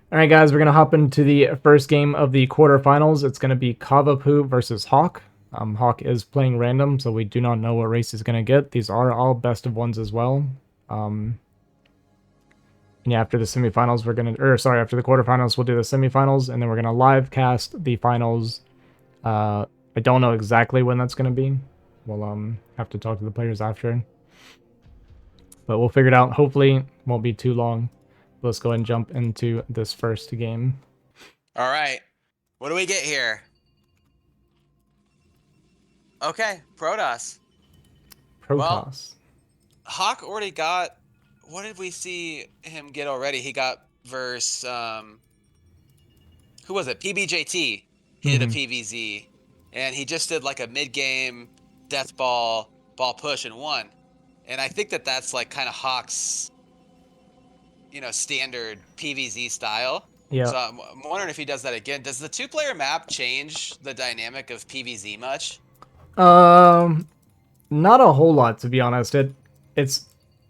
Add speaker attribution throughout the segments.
Speaker 1: All right, guys, we're going to hop into the first game of the quarterfinals. It's going to be Kavapu versus Hawk. Hawk is playing random, so we do not know what race he's going to get. These are all best of ones as well. And yeah, after the semifinals, after the quarterfinals, we'll do the semifinals, and then we're going to live cast the finals. I don't know exactly when that's going to be. We'll have to talk to the players after. But we'll figure it out. Hopefully, it won't be too long. Let's go ahead and jump into this first game.
Speaker 2: All right. What do we get here? Okay, Protoss. Well, Hawk already got... What did we see him get already? He got versus... who was it? PBJT. He did a PVZ. And he just did like a mid-game death ball push and won. And I think that that's like kind of Hawk's, standard PVZ style.
Speaker 1: Yeah.
Speaker 2: So I'm wondering if he does that again. Does the two-player map change the dynamic of PVZ much?
Speaker 1: Not a whole lot, to be honest. It's,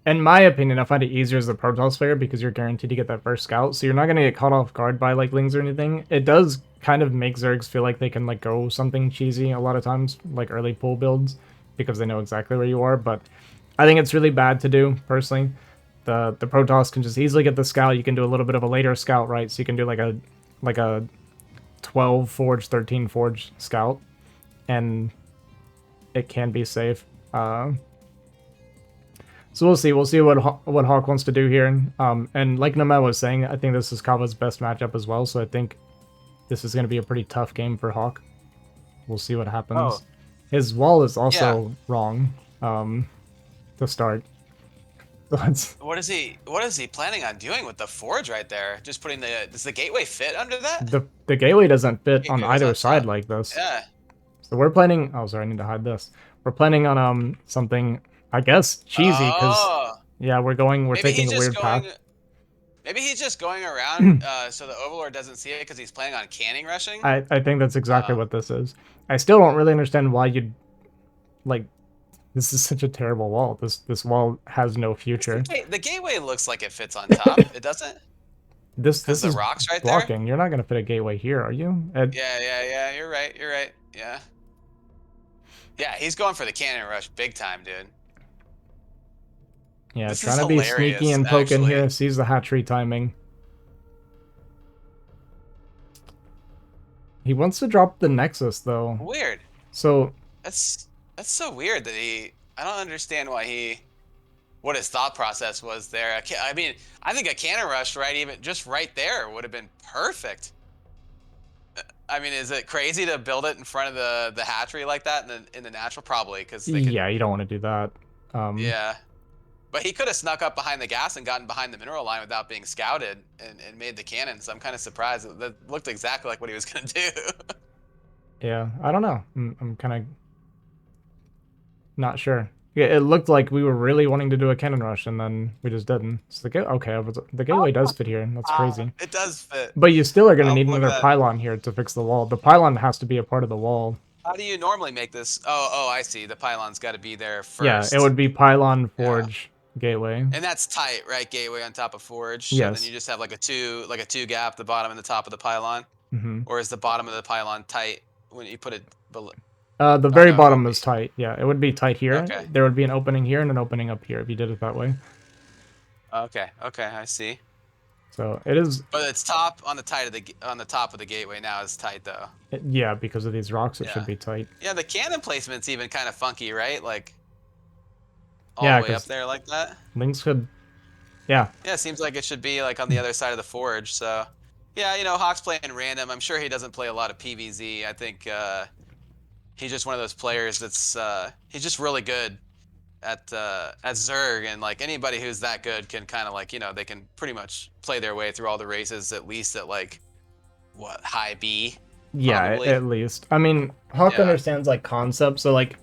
Speaker 1: in my opinion, I find it easier as a Protoss player because you're guaranteed to get that first scout, so you're not gonna get caught off guard by like Lings or anything. It does kind of make Zergs feel like they can like go something cheesy a lot of times, like early pull builds, because they know exactly where you are. But I think it's really bad to do personally. The Protoss can just easily get the scout. You can do a little bit of a later scout, right? So you can do like a 12 forge, 13 forge scout, and it can be safe. So we'll see. We'll see what Hawk wants to do here. And like Nomad was saying, I think this is Kava's best matchup as well. So I think this is going to be a pretty tough game for Hawk. We'll see what happens.
Speaker 2: Oh.
Speaker 1: His wall is also wrong to start.
Speaker 2: What is he planning on doing with the forge right there? Just putting does the gateway fit under that?
Speaker 1: The gateway doesn't fit on either side like this.
Speaker 2: Yeah.
Speaker 1: So we're planning. Oh, sorry, I need to hide this. We're planning on something, I guess, cheesy because yeah, we're taking a weird path.
Speaker 2: Maybe he's just going around so the Overlord doesn't see it because he's planning on canning rushing.
Speaker 1: I think that's exactly what this is. I still don't really understand why you'd like. This is such a terrible wall. This wall has no future.
Speaker 2: The gateway looks like it fits on top. It doesn't.
Speaker 1: This is
Speaker 2: rocks right
Speaker 1: blocking.
Speaker 2: there.
Speaker 1: You're not gonna fit a gateway here, are you?
Speaker 2: Yeah. You're right. Yeah. Yeah, he's going for the cannon rush big time, dude.
Speaker 1: Yeah, trying to be sneaky and poking here. Sees the hatchery timing. He wants to drop the Nexus though.
Speaker 2: Weird.
Speaker 1: So
Speaker 2: that's so weird that I don't understand why what his thought process was there. I mean, I think a cannon rush even just right there would have been perfect. I mean, is it crazy to build it in front of the hatchery like that in the natural? Probably, because
Speaker 1: yeah, you don't want to do that.
Speaker 2: Yeah, but he could have snuck up behind the gas and gotten behind the mineral line without being scouted and made the cannon. So I'm kind of surprised. That looked exactly like what he was gonna do.
Speaker 1: Yeah, I don't know. I'm kind of not sure. Yeah, it looked like we were really wanting to do a cannon rush, and then we just didn't. So the gateway does fit here. That's crazy.
Speaker 2: It does fit.
Speaker 1: But you still are going to need another pylon here to fix the wall. The pylon has to be a part of the wall.
Speaker 2: How do you normally make this? Oh, I see. The pylon's got to be there first.
Speaker 1: Yeah, it would be pylon, forge, gateway.
Speaker 2: And that's tight, right? Gateway on top of forge.
Speaker 1: Yes.
Speaker 2: And then you just have like a two gap, the bottom and the top of the pylon. Or is the bottom of the pylon tight when you put it below?
Speaker 1: The very bottom is tight. Yeah, it would be tight here.
Speaker 2: Okay.
Speaker 1: There would be an opening here and an opening up here if you did it that way.
Speaker 2: Okay, I see.
Speaker 1: So it is.
Speaker 2: But it's top on the top of the gateway now is tight though.
Speaker 1: Yeah, because of these rocks, it should be tight.
Speaker 2: Yeah, the cannon placement's even kind of funky, right? Like all the way up there like that.
Speaker 1: Lings could. Yeah.
Speaker 2: Yeah, it seems like it should be like on the other side of the forge. So yeah, Hawk's playing random. I'm sure he doesn't play a lot of PVZ. I think he's just one of those players that's he's just really good at Zerg, and like anybody who's that good can kind of like they can pretty much play their way through all the races at least at like what, high B.
Speaker 1: Yeah, at least. I mean, Hawk understands like concepts, so like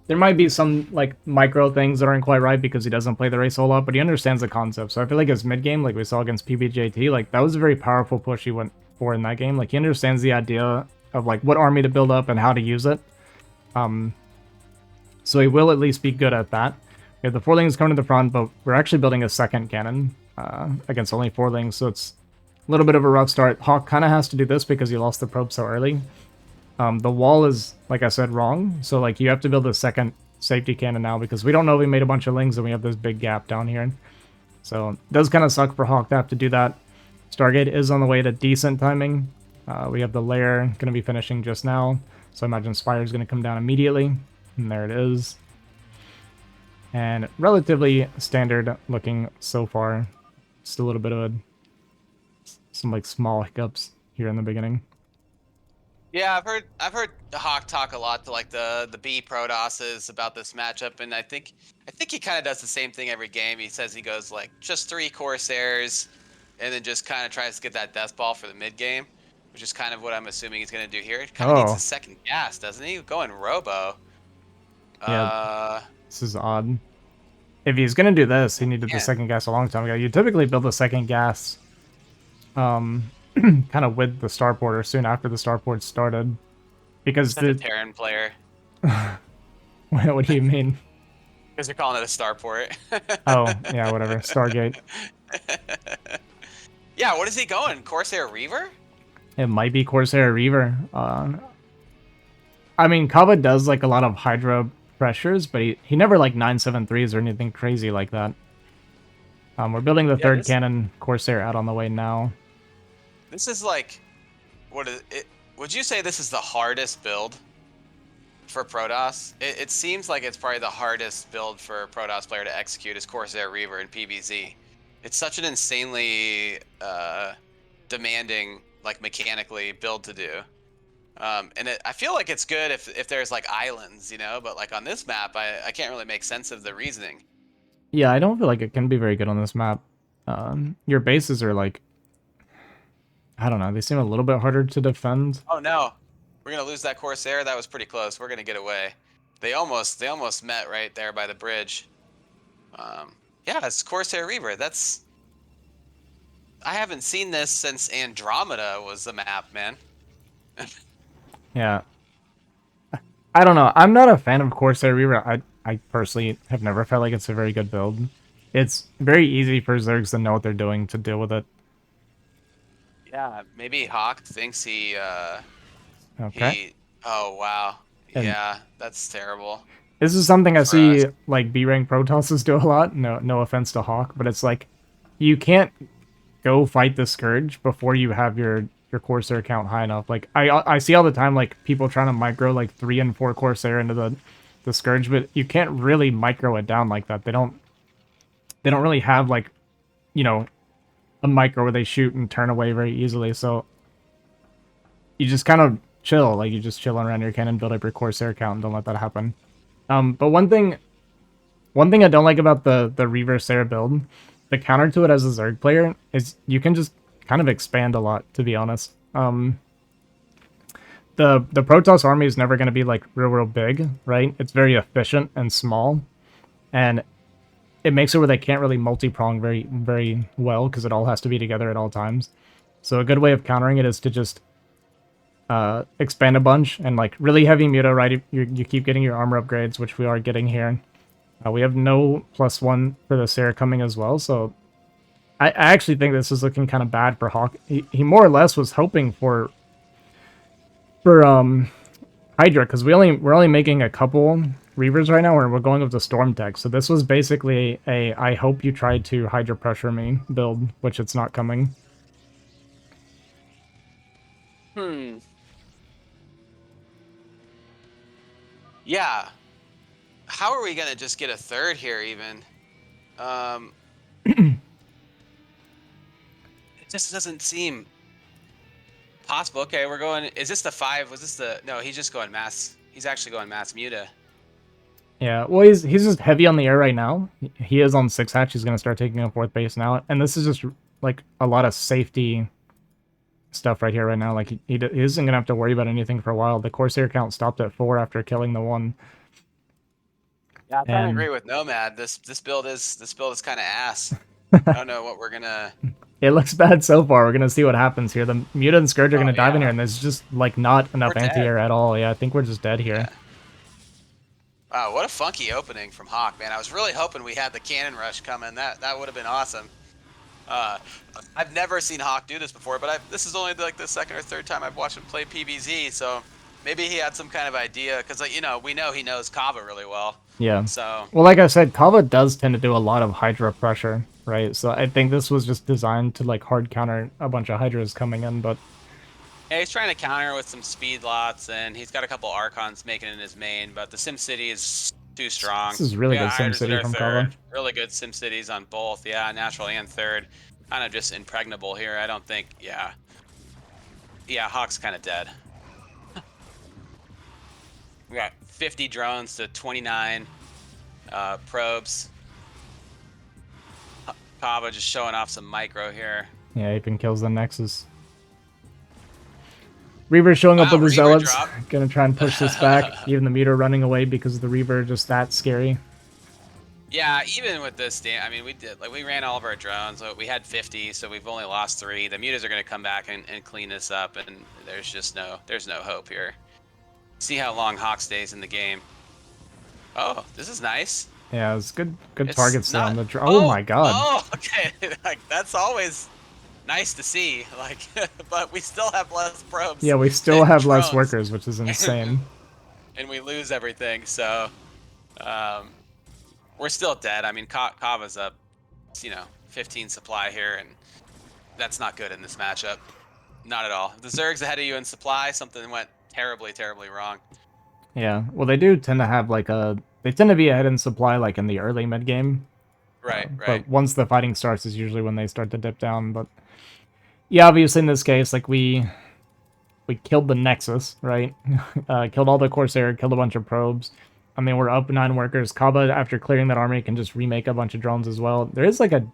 Speaker 1: there might be some like micro things that aren't quite right because he doesn't play the race a whole lot, but he understands the concept. So I feel like his mid game, like we saw against PBJT, like that was a very powerful push he went for in that game. Like he understands the idea of like what army to build up and how to use it. So he will at least be good at that. We have the 4-lings coming to the front, but we're actually building a second cannon against only 4-lings, so it's A little bit of a rough start. Hawk kind of has to do this because he lost the probe so early. The wall is, like I said, wrong. So like you have to build a second safety cannon now because we don't know if we made a bunch of lings and we have this big gap down here. So it does kind of suck for Hawk to have to do that. Stargate is on the way to decent timing. We have the lair going to be finishing just now. So I imagine Spire is going to come down immediately. And there it is. And relatively standard looking so far. Just a little bit of some like small hiccups here in the beginning.
Speaker 2: Yeah, I've heard Hawk talk a lot to like the B Protosses about this matchup, and I think he kind of does the same thing every game. He says he goes like just 3 Corsairs, and then just kind of tries to get that death ball for the mid game, which is kind of what I'm assuming he's gonna do here. He kind of needs
Speaker 1: Oh,
Speaker 2: his second gas, doesn't he? Going Robo.
Speaker 1: yeah,
Speaker 2: Uh,
Speaker 1: this is odd. If he's going to do this, he needed the
Speaker 2: man,
Speaker 1: second gas a long time ago. You typically build the second gas kind of with the starport or soon after the starport started. Because
Speaker 2: such a
Speaker 1: the...
Speaker 2: Terran player.
Speaker 1: What do you mean?
Speaker 2: Because you're calling it a starport.
Speaker 1: Oh, yeah, whatever. Stargate.
Speaker 2: Yeah, what is he going? Corsair Reaver?
Speaker 1: It might be Corsair Reaver. I mean, Kava does like a lot of Hydra pressures, but he never like 973s or anything crazy like that. We're building the
Speaker 2: Yeah,
Speaker 1: third cannon Corsair out on the way now.
Speaker 2: This is like, what is it? Would you say this is the hardest build for Protoss? It seems like it's probably the hardest build for a Protoss player to execute is Corsair Reaver in PvZ. It's such an insanely demanding, like mechanically, build to do. And I feel like it's good if there's like islands, you know, but like on this map, I can't really make sense of the reasoning.
Speaker 1: Yeah, I don't feel like it can be very good on this map. Your bases are like, I don't know, they seem a little bit harder to defend.
Speaker 2: Oh no, we're gonna lose that Corsair. That was pretty close. We're gonna get away. They almost met right there by the bridge. Yeah, it's Corsair Reaver. I haven't seen this since Andromeda was the map, man.
Speaker 1: Yeah. I don't know. I'm not a fan of Corsair Reaver. I personally have never felt like it's a very good build. It's very easy for Zergs to know what they're doing to deal with it.
Speaker 2: Yeah, maybe Hawk thinks
Speaker 1: Okay.
Speaker 2: oh wow.
Speaker 1: And
Speaker 2: Yeah, that's terrible
Speaker 1: this is something I
Speaker 2: for us.
Speaker 1: see like B-rank Protosses do a lot. No offense to Hawk, but it's like you can't go fight the Scourge before you have your Corsair count high enough. Like I see all the time like people trying to micro like 3 and 4 Corsair into the Scourge, but you can't really micro it down like that. They don't really have like, you know, a micro where they shoot and turn away very easily. So you just kind of chill, like you just chill around your cannon, build up your Corsair count, and don't let that happen. But one thing I don't like about the Reaver Sarah build, the counter to it as a Zerg player is you can just kind of expand a lot. To be honest, the Protoss army is never going to be like real big, right? It's very efficient and small, and it makes it where they can't really multi-prong very well because it all has to be together at all times. So a good way of countering it is to just expand a bunch and like really heavy muta, right? You keep getting your armor upgrades, which we are getting here. We have no +1 for the Sarah coming as well, so I actually think this is looking kind of bad for Hawk. He more or less was hoping for Hydra, because we're only making a couple Reavers right now, and we're going with the Storm Tech. So this was basically a I hope you tried to Hydra pressure me build, which it's not coming.
Speaker 2: Yeah. How are we gonna just get a third here even? It just doesn't seem possible. Okay, we're going. Is this the 5? Was this the? No, he's just going mass. He's actually going mass muta.
Speaker 1: Yeah, well, he's just heavy on the air right now. He is on 6 hatch. He's going to start taking up 4th base now. And this is just, like, a lot of safety stuff right here right now. Like, he isn't going to have to worry about anything for a while. The Corsair count stopped at 4 after killing the 1.
Speaker 2: Yeah, I'm trying to agree with Nomad. This build is kind of ass. I don't know what we're gonna.
Speaker 1: It looks bad so far. We're going to see what happens here. The Muta and Scourge are going to dive in here, and there's just, like, not enough anti-air at all. Yeah, I think we're just dead here.
Speaker 2: Yeah. Wow, what a funky opening from Hawk, man. I was really hoping we had the cannon rush coming. That would have been awesome. Uh, I've never seen Hawk do this before, but this is only like the second or third time I've watched him play PvZ, so maybe he had some kind of idea, because like, we know he knows Kava really well.
Speaker 1: Yeah.
Speaker 2: So
Speaker 1: Well, like I said, Kava does tend to do a lot of Hydra pressure, right? So I think this was just designed to like hard counter a bunch of Hydras coming in, but
Speaker 2: yeah, he's trying to counter with some speed lots, and he's got a couple Archons making in his main, but the SimCity is too strong.
Speaker 1: this is
Speaker 2: We
Speaker 1: really good
Speaker 2: got Hydras that
Speaker 1: SimCity
Speaker 2: are
Speaker 1: from Kava.
Speaker 2: third. Really good SimCities on both. Yeah, natural and third. Kind of just impregnable here. I don't think. Yeah. Yeah, Hawk's kind of dead. We got 50 drones to 29 probes. Kava just showing off some micro here.
Speaker 1: Yeah, even kills the Nexus. Reaver showing up
Speaker 2: Wow,
Speaker 1: with the
Speaker 2: Reaver
Speaker 1: Zealots.
Speaker 2: drop.
Speaker 1: Gonna try and push this back. Even the meter running away because the Reaver just that scary.
Speaker 2: Yeah, even with this, I mean, we ran all of our drones. We had 50, so we've only lost 3. The mutas are going to come back and clean this up, and there's no hope here. See how long Hawk stays in the game. Oh, this is nice.
Speaker 1: Yeah, it's good
Speaker 2: It's
Speaker 1: targets there on
Speaker 2: not.
Speaker 1: the. Oh my god.
Speaker 2: Oh, okay. Like that's always nice to see. Like, but we still have less probes.
Speaker 1: Yeah, we still
Speaker 2: than
Speaker 1: have less
Speaker 2: drones,
Speaker 1: workers, which is insane.
Speaker 2: and we lose everything. So, um, we're still dead. I mean, Kava's up, 15 supply here, and that's not good in this matchup. Not at all. If the Zerg's ahead of you in supply, something went terribly, terribly wrong.
Speaker 1: Yeah, well, they do tend to have like a. They tend to be ahead in supply like in the early mid game.
Speaker 2: Right, right.
Speaker 1: But once the fighting starts is usually when they start to dip down. But yeah, obviously in this case, like we killed the Nexus, right? Killed all the Corsair, killed a bunch of probes. I mean, we're up 9 workers. Kaba, after clearing that army, can just remake a bunch of drones as well. There is like a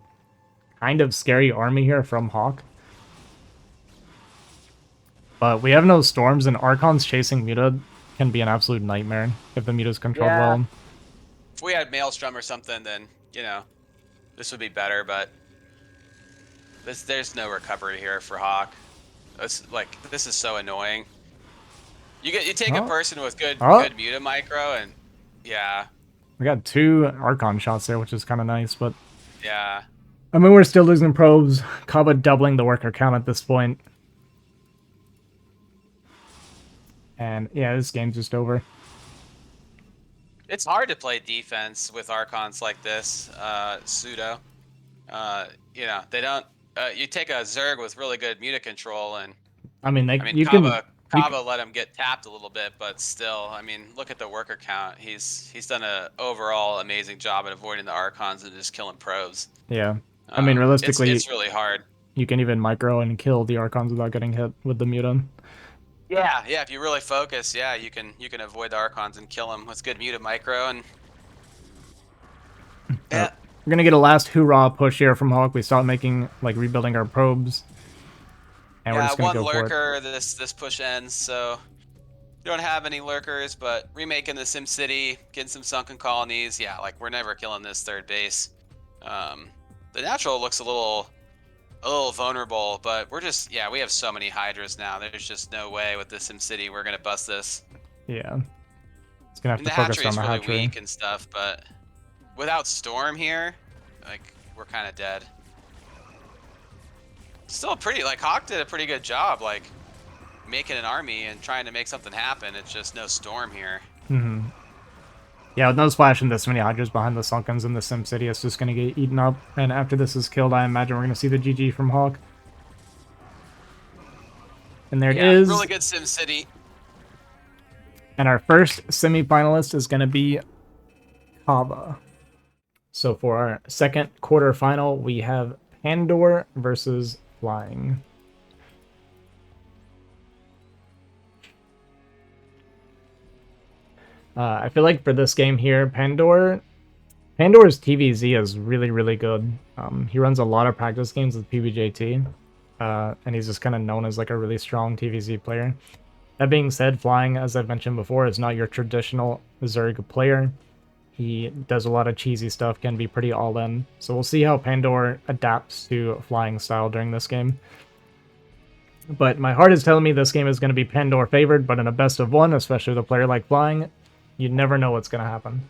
Speaker 1: kind of scary army here from Hawk. But we have no storms, and Archons chasing Muta can be an absolute nightmare if the Muta's controlled well.
Speaker 2: If we had Maelstrom or something, then, this would be better, but there's no recovery here for Hawk. This is so annoying. You take a person with good Muta micro, and yeah.
Speaker 1: We got 2 Archon shots there, which is kind of nice, but
Speaker 2: Yeah.
Speaker 1: I mean, we're still losing probes. Kaba doubling the worker count at this point. And yeah, this game's just over.
Speaker 2: It's hard to play defense with Archons like this, pseudo. They don't. You take a Zerg with really good Muta control, and
Speaker 1: I mean,
Speaker 2: Kava let him get tapped a little bit, but still, I mean, look at the worker count. He's done an overall amazing job at avoiding the Archons and just killing probes.
Speaker 1: Yeah, I mean, realistically,
Speaker 2: it's really hard.
Speaker 1: You can even micro and kill the Archons without getting hit with the Muta.
Speaker 2: Yeah, if you really focus, yeah, you can avoid the Archons and kill them with good Muta micro, and yeah.
Speaker 1: We're gonna get a last hoorah push here from Hawk. We start making rebuilding our probes. And we're just gonna go
Speaker 2: lurker,
Speaker 1: for it.
Speaker 2: this push ends, so we don't have any lurkers, but remaking the SimCity, getting some sunken colonies, yeah, we're never killing this third base. The natural looks a little vulnerable, but we're just, we have so many Hydras now. There's just no way with the SimCity we're gonna bust this.
Speaker 1: Yeah. It's gonna have to
Speaker 2: focus
Speaker 1: on the
Speaker 2: really
Speaker 1: hatchery.
Speaker 2: Weak and stuff, but without Storm here, we're kind of dead. Still Hawk did a pretty good job, making an army and trying to make something happen. It's just no Storm here.
Speaker 1: Mm-hmm. Yeah, with no splash and this many Hydras behind the Sunkens in the SimCity, it's just gonna get eaten up. And after this is killed, I imagine we're gonna see the GG from Hawk. And there it is.
Speaker 2: Really good SimCity.
Speaker 1: And our first semi-finalist is gonna be Kava. So for our second quarterfinal, we have Pandor versus Flying. I feel like for this game here, Pandor's TVZ is really, really good. He runs a lot of practice games with PBJT, and he's just kind of known as a really strong TVZ player. That being said, Flying, as I've mentioned before, is not your traditional Zerg player. He does a lot of cheesy stuff, can be pretty all-in. So we'll see how Pandor adapts to Flying style during this game. But my heart is telling me this game is going to be Pandor favored, but in a best of one, especially with a player like Flying, you never know what's going to happen.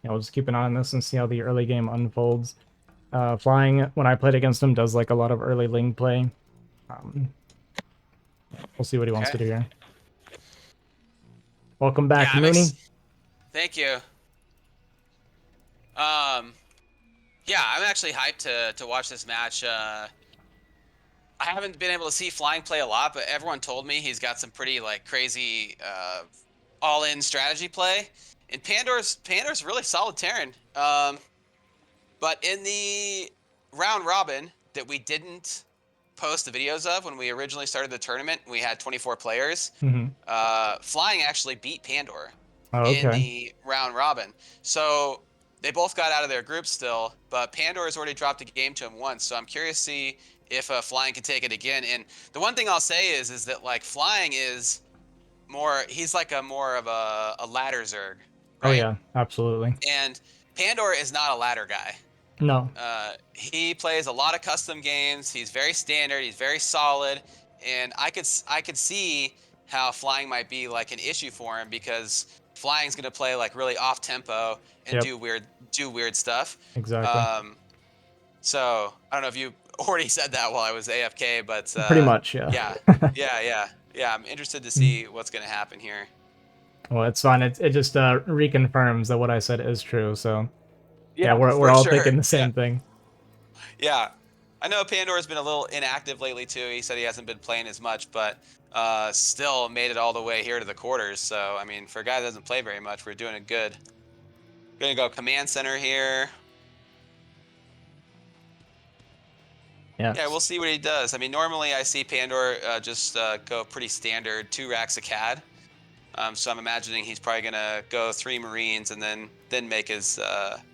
Speaker 1: Yeah, we'll just keep an eye on this and see how the early game unfolds. Flying, when I played against him, does like a lot of early Ling play. Um, we'll see what he wants
Speaker 2: Okay.
Speaker 1: to do here. Welcome
Speaker 2: Yeah,
Speaker 1: back, Mooney.
Speaker 2: thank you. Um, yeah, I'm actually hyped to watch this match. I haven't been able to see Flying play a lot, but everyone told me he's got some pretty like crazy all-in strategy play. And Pandor's really solid Terran. But in the round robin that we didn't post the videos of when we originally started the tournament, we had 24 players.
Speaker 1: Mm-hmm.
Speaker 2: Flying actually beat Pandor
Speaker 1: Oh,
Speaker 2: in
Speaker 1: okay.
Speaker 2: the round robin. So they both got out of their group still, but Pandor has already dropped a game to him once. So I'm curious to see if Flying can take it again. And the one thing I'll say is that like Flying is more, he's like a more of a ladder Zerg,
Speaker 1: Oh
Speaker 2: right?
Speaker 1: yeah, absolutely.
Speaker 2: And Pandor is not a ladder guy.
Speaker 1: No.
Speaker 2: He plays a lot of custom games. He's very standard. He's very solid, and I could see how Flying might be like an issue for him because Flying's gonna play like really off tempo and
Speaker 1: Yep.
Speaker 2: do weird stuff.
Speaker 1: Exactly.
Speaker 2: Um, so I don't know if you already said that while I was AFK, but
Speaker 1: Pretty much, yeah.
Speaker 2: yeah, yeah. I'm interested to see what's gonna happen here.
Speaker 1: Well, it's fine. It just reconfirms that what I said is true. So yeah,
Speaker 2: Yeah,
Speaker 1: we're
Speaker 2: for
Speaker 1: all
Speaker 2: sure.
Speaker 1: thinking the
Speaker 2: Yeah.
Speaker 1: same thing.
Speaker 2: Yeah, I know Pandor's been a little inactive lately too. He said he hasn't been playing as much, but still made it all the way here to the quarters. So I mean, for a guy that doesn't play very much, we're doing it good. Gonna go command center here.
Speaker 1: Yeah.
Speaker 2: Yeah, we'll see what he does. I mean, normally I see Pandor just go pretty standard 2 racks of CAD. So I'm imagining he's probably gonna go 3 Marines and then make his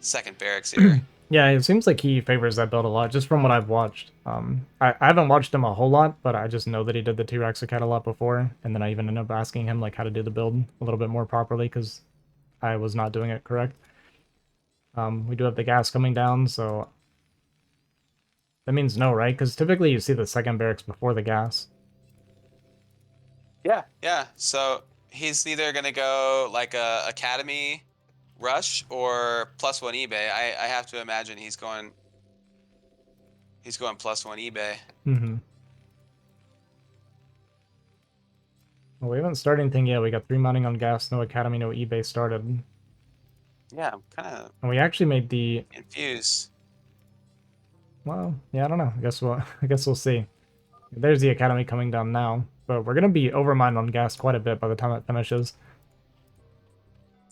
Speaker 2: second barracks here.
Speaker 1: Yeah, it seems like he favors that build a lot, just from what I've watched. I haven't watched him a whole lot, but I just know that he did the T-Rex cat a lot before, and then I even ended up asking him like how to do the build a little bit more properly because I was not doing it correct. We do have the gas coming down, so that means no, right? Because typically you see the second barracks before the gas.
Speaker 2: Yeah. So he's either gonna go like a academy rush or +1 eBay. I have to imagine he's going +1 eBay.
Speaker 1: Mm-hmm. Well, we haven't started anything yet. We got 3 mounting on gas, no academy, no eBay started.
Speaker 2: Yeah, I'm kind of
Speaker 1: And we actually made the...
Speaker 2: confused.
Speaker 1: Well, yeah, I don't know. I guess we'll see. There's the academy coming down now, but we're gonna be overmined on gas quite a bit by the time it finishes.